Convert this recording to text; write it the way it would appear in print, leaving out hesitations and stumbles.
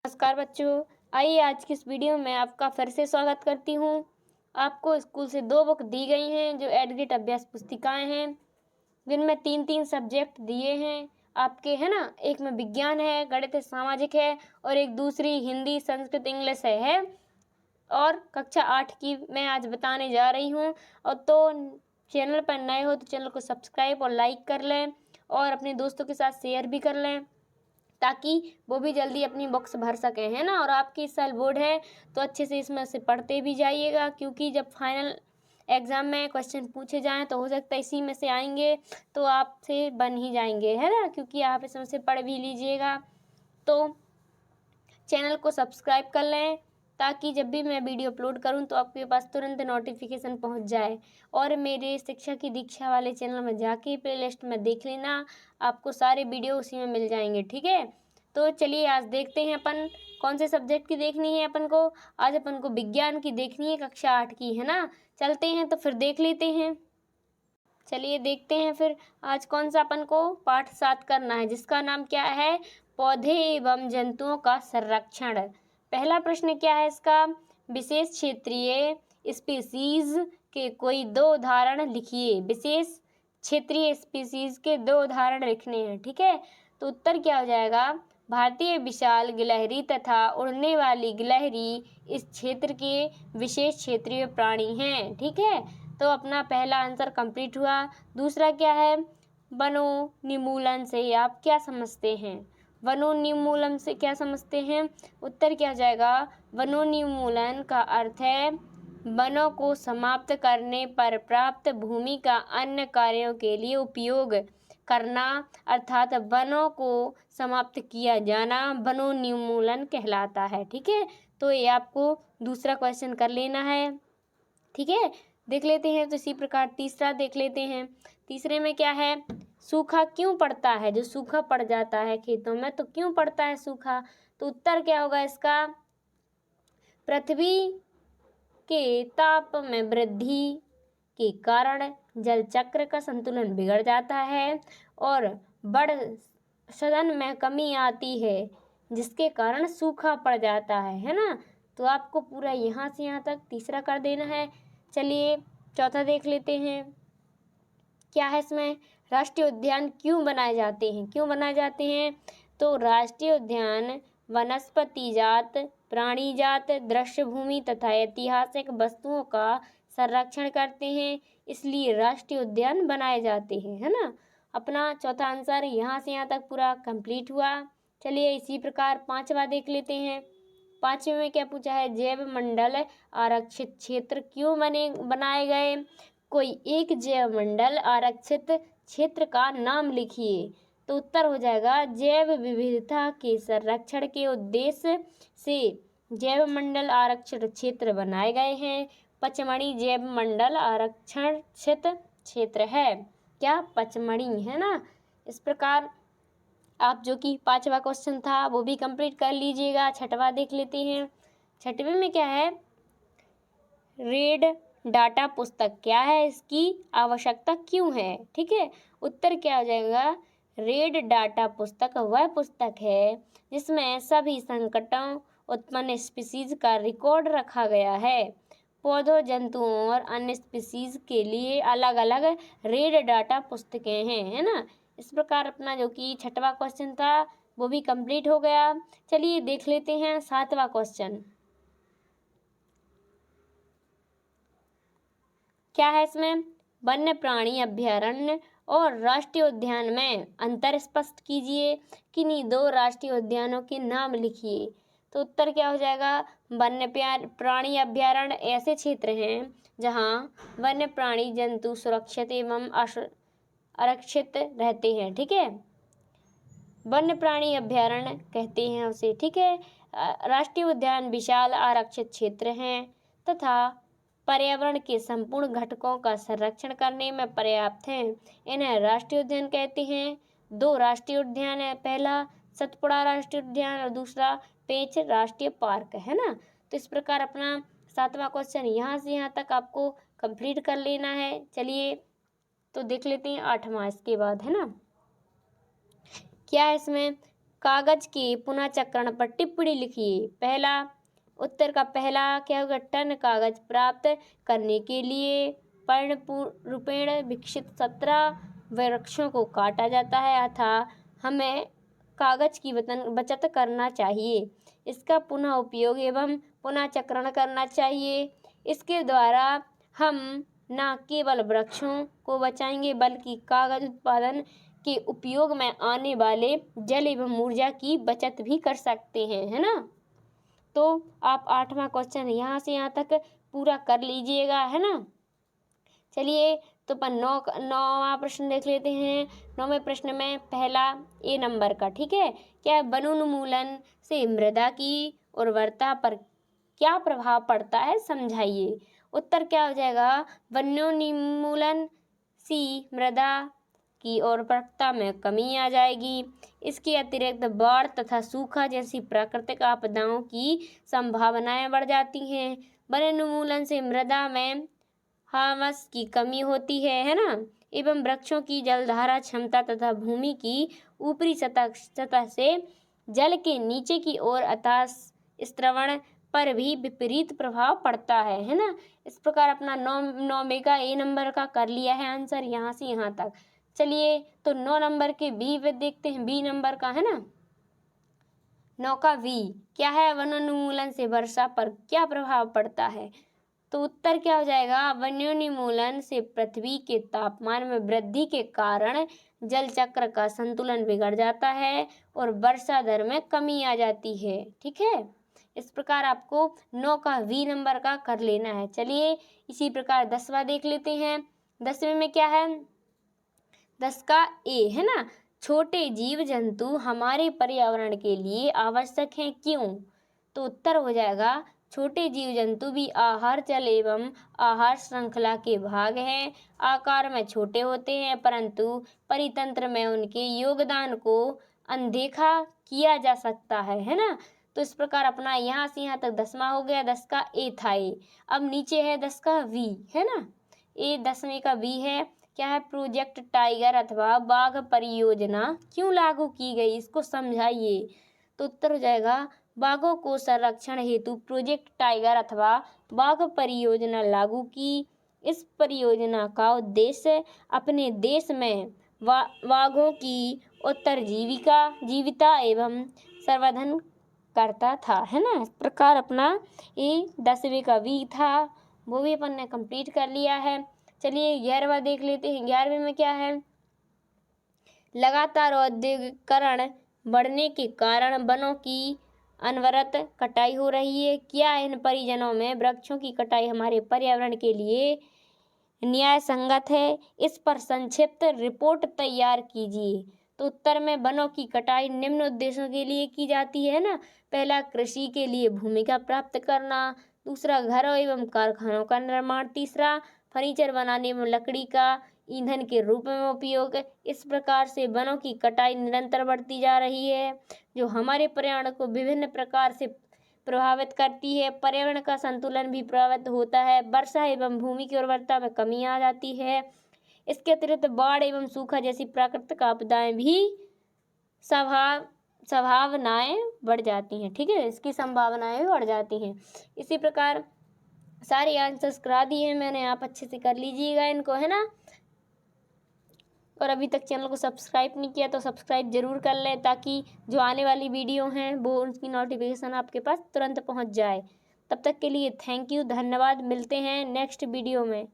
नमस्कार बच्चों, आइए आज की इस वीडियो में आपका फिर से स्वागत करती हूँ। आपको स्कूल से 2 बुक दी गई हैं जो एडगिट अभ्यास पुस्तिकाएं हैं, जिनमें 3-3 सब्जेक्ट दिए हैं आपके, है ना। एक में विज्ञान है, गणित है, सामाजिक है और एक दूसरी हिंदी, संस्कृत, इंग्लिश है। और कक्षा 8 की मैं आज बताने जा रही हूँ। और तो चैनल पर नए हो तो चैनल को सब्सक्राइब और लाइक कर लें और अपने दोस्तों के साथ शेयर भी कर लें, ताकि वो भी जल्दी अपनी बुक्स भर सकें, है ना। और आपकी इस साल बोर्ड है तो अच्छे से इसमें से पढ़ते भी जाइएगा, क्योंकि जब फाइनल एग्ज़ाम में क्वेश्चन पूछे जाएं तो हो सकता है इसी में से आएंगे, तो आपसे बन ही जाएंगे, है ना। क्योंकि आप इसमें से पढ़ भी लीजिएगा। तो चैनल को सब्सक्राइब कर लें, ताकि जब भी मैं वीडियो अपलोड करूं तो आपके पास तुरंत नोटिफिकेशन पहुंच जाए। और मेरे शिक्षा की दीक्षा वाले चैनल में जाके प्लेलिस्ट में देख लेना, आपको सारे वीडियो उसी में मिल जाएंगे, ठीक है। तो चलिए आज देखते हैं अपन कौन से सब्जेक्ट की देखनी है अपन को। आज अपन को विज्ञान की देखनी है, कक्षा 8 की, है ना। चलते हैं तो फिर देख लेते हैं। चलिए देखते हैं फिर आज कौन सा अपन को पाठ 7 करना है, जिसका नाम क्या है, पौधे एवं जंतुओं का संरक्षण। पहला प्रश्न क्या है इसका, विशेष क्षेत्रीय स्पीसीज के कोई 2 उदाहरण लिखिए। विशेष क्षेत्रीय स्पीसीज के 2 उदाहरण लिखने हैं, ठीक है। तो उत्तर क्या हो जाएगा, भारतीय विशाल गिलहरी तथा उड़ने वाली गिलहरी इस क्षेत्र के विशेष क्षेत्रीय प्राणी हैं, ठीक है। तो अपना पहला आंसर कंप्लीट हुआ। दूसरा क्या है, वनोन्मूलन से आप क्या समझते हैं। वनोन्मूलन से क्या समझते हैं, उत्तर क्या हो जाएगा, वनोन्मूलन का अर्थ है वनों को समाप्त करने पर प्राप्त भूमि का अन्य कार्यों के लिए उपयोग करना, अर्थात वनों को समाप्त किया जाना वनोन्मूलन कहलाता है, ठीक है। तो ये आपको दूसरा क्वेश्चन कर लेना है, ठीक है। देख लेते हैं तो इसी प्रकार तीसरा देख लेते हैं। तीसरे में क्या है, सूखा क्यों पड़ता है। जो सूखा पड़ जाता है खेतों में तो क्यों पड़ता है सूखा, तो उत्तर क्या होगा इसका, पृथ्वी के ताप में वृद्धि के कारण जल चक्र का संतुलन बिगड़ जाता है और बढ़ में कमी आती है, जिसके कारण सूखा पड़ जाता है ना। तो आपको पूरा यहाँ से यहाँ तक तीसरा कर देना है। चलिए चौथा देख लेते हैं, क्या है इसमें, राष्ट्रीय उद्यान क्यों बनाए जाते हैं। क्यों बनाए जाते हैं, तो राष्ट्रीय उद्यान वनस्पति जात, प्राणी जात, दृश्य भूमि तथा ऐतिहासिक वस्तुओं का संरक्षण करते हैं, इसलिए राष्ट्रीय उद्यान बनाए जाते हैं, है ना। अपना चौथा आंसर यहाँ से यहाँ तक पूरा कंप्लीट हुआ। चलिए इसी प्रकार पांचवा देख लेते हैं। पांचवें में क्या पूछा है, जैव मंडल आरक्षित क्षेत्र क्यों बनाए गए। कोई एक जैव मंडल आरक्षित क्षेत्र का नाम लिखिए। तो उत्तर हो जाएगा, जैव विविधता के संरक्षण के उद्देश्य से जैव मंडल आरक्षित क्षेत्र बनाए गए हैं। पचमढ़ी जैव मंडल आरक्षित क्षेत्र है, क्या, पचमढ़ी, है ना। इस प्रकार आप जो कि पांचवा क्वेश्चन था वो भी कंप्लीट कर लीजिएगा। छठवां देख लेते हैं। छठवें में क्या है, रेड डाटा पुस्तक क्या है, इसकी आवश्यकता क्यों है, ठीक है। उत्तर क्या हो जाएगा, रेड डाटा पुस्तक वह पुस्तक है जिसमें सभी संकटों उत्पन्न स्पीसीज का रिकॉर्ड रखा गया है। पौधों, जंतुओं और अन्य स्पीसीज के लिए अलग अलग रेड डाटा पुस्तकें हैं, है ना। इस प्रकार अपना जो कि छठवां क्वेश्चन था वो भी कंप्लीट हो गया। चलिए देख लेते हैं सातवां क्वेश्चन, क्या है इसमें, वन्य प्राणी अभयारण्य और राष्ट्रीय उद्यान में अंतर स्पष्ट कीजिए, किन्हीं 2 राष्ट्रीय उद्यानों के नाम लिखिए। तो उत्तर क्या हो जाएगा, वन्य प्राणी अभयारण्य ऐसे क्षेत्र हैं जहां वन्य प्राणी जंतु सुरक्षित एवं आरक्षित रहते हैं, ठीक है। वन्य प्राणी अभयारण्य कहते हैं उसे, ठीक है। राष्ट्रीय उद्यान विशाल आरक्षित क्षेत्र हैं तथा पर्यावरण के संपूर्ण घटकों का संरक्षण करने में पर्याप्त हैं, इन्हें राष्ट्रीय उद्यान कहते हैं। 2 राष्ट्रीय उद्यान है, पहला सतपुड़ा राष्ट्रीय उद्यान और दूसरा पेंच राष्ट्रीय पार्क, है ना। तो इस प्रकार अपना सातवां क्वेश्चन यहाँ से यहाँ तक आपको कंप्लीट कर लेना है। चलिए तो देख लेते हैं आठवां इसके बाद, है ना। क्या है इसमें, कागज के पुनः चक्रण पर टिप्पणी लिखिए। पहला उत्तर का पहला क्या होगा, टन कागज प्राप्त करने के लिए पर्णरूपेण विकसित 17 वृक्षों को काटा जाता है, अतः हमें कागज की बचत करना चाहिए। इसका पुनः उपयोग एवं पुनः चक्रण करना चाहिए। इसके द्वारा हम न केवल वृक्षों को बचाएंगे बल्कि कागज उत्पादन के उपयोग में आने वाले जल एवं ऊर्जा की बचत भी कर सकते हैं, है ना। तो आप 8वां क्वेश्चन यहाँ से यहाँ तक पूरा कर लीजिएगा, है ना। चलिए तो अपन 9वां प्रश्न देख लेते हैं। 9वें प्रश्न में पहला ए नंबर का, ठीक है, क्या वनोन्मूलन से मृदा की उर्वरता पर क्या प्रभाव पड़ता है, समझाइए। उत्तर क्या हो जाएगा, वनोन्मूलन से मृदा की उर्वरता में कमी आ जाएगी। इसके अतिरिक्त बाढ़ तथा सूखा जैसी प्राकृतिक आपदाओं की संभावनाएं बढ़ जाती हैं। वनोन्मूलन से मृदा में ह्यूमस की कमी होती है ना, एवं वृक्षों की जलधारा क्षमता तथा भूमि की ऊपरी सतह से जल के नीचे की ओर अतः स्त्रवण पर भी विपरीत प्रभाव पड़ता है ना। इस प्रकार अपना 9वें का ए नंबर का कर लिया है आंसर यहाँ से यहाँ तक। चलिए तो 9 नंबर के बी पे देखते हैं, बी नंबर का, है ना। 9 का बी क्या है, वनोन्मूलन से वर्षा पर क्या प्रभाव पड़ता है। तो उत्तर क्या हो जाएगा, वनोन्मूलन से पृथ्वी के तापमान में वृद्धि के कारण जल चक्र का संतुलन बिगड़ जाता है और वर्षा दर में कमी आ जाती है, ठीक है। इस प्रकार आपको 9 का वी नंबर का कर लेना है। चलिए इसी प्रकार 10वां देख लेते हैं। 10वें में क्या है, 10 का ए, है ना, छोटे जीव जंतु हमारे पर्यावरण के लिए आवश्यक हैं, क्यों। तो उत्तर हो जाएगा, छोटे जीव जंतु भी आहार जल एवं आहार श्रृंखला के भाग हैं। आकार में छोटे होते हैं परंतु परितंत्र में उनके योगदान को अनदेखा किया जा सकता है ना। तो इस प्रकार अपना यहाँ से यहाँ तक 10वां हो गया। 10 का ए था ए। अब नीचे है 10 का वी, है ना। ए 10वें का वी है, क्या है, प्रोजेक्ट टाइगर अथवा बाघ परियोजना क्यों लागू की गई, इसको समझाइए। तो उत्तर हो जाएगा, बाघों को संरक्षण हेतु प्रोजेक्ट टाइगर अथवा बाघ परियोजना लागू की। इस परियोजना का उद्देश्य अपने देश में बाघों की जीविता एवं संवर्धन करता था, है ना। इस प्रकार अपना ये 10वें का वी था, वो भी अपन ने कंप्लीट कर लिया है। चलिए 11वां देख लेते हैं। 11वें में क्या है, लगातार औद्योगिकरण बढ़ने के कारण वनों की अनवरत कटाई हो रही है। क्या इन परिजनों में वृक्षों की कटाई हमारे पर्यावरण के लिए न्याय संगत है, इस पर संक्षिप्त रिपोर्ट तैयार कीजिए। तो उत्तर में वनों की कटाई निम्न उद्देश्यों के लिए की जाती है ना। पहला, कृषि के लिए भूमि का प्राप्त करना। दूसरा, घरों एवं कारखानों का निर्माण। तीसरा, फर्नीचर बनाने में लकड़ी का ईंधन के रूप में उपयोग। इस प्रकार से वनों की कटाई निरंतर बढ़ती जा रही है, जो हमारे पर्यावरण को विभिन्न प्रकार से प्रभावित करती है। पर्यावरण का संतुलन भी प्रभावित होता है। वर्षा एवं भूमि की उर्वरता में कमी आ जाती है। इसके अतिरिक्त बाढ़ एवं सूखा जैसी प्राकृतिक आपदाएं भी संभावनाएं बढ़ जाती हैं, ठीक है, इसकी संभावनाएं भी बढ़ जाती हैं। इसी प्रकार सारे आंसर्स करा दिए हैं मैंने, आप अच्छे से कर लीजिएगा इनको, है ना। और अभी तक चैनल को सब्सक्राइब नहीं किया तो सब्सक्राइब जरूर कर लें, ताकि जो आने वाली वीडियो हैं वो उनकी नोटिफिकेशन आपके पास तुरंत पहुंच जाए। तब तक के लिए थैंक यू, धन्यवाद। मिलते हैं नेक्स्ट वीडियो में।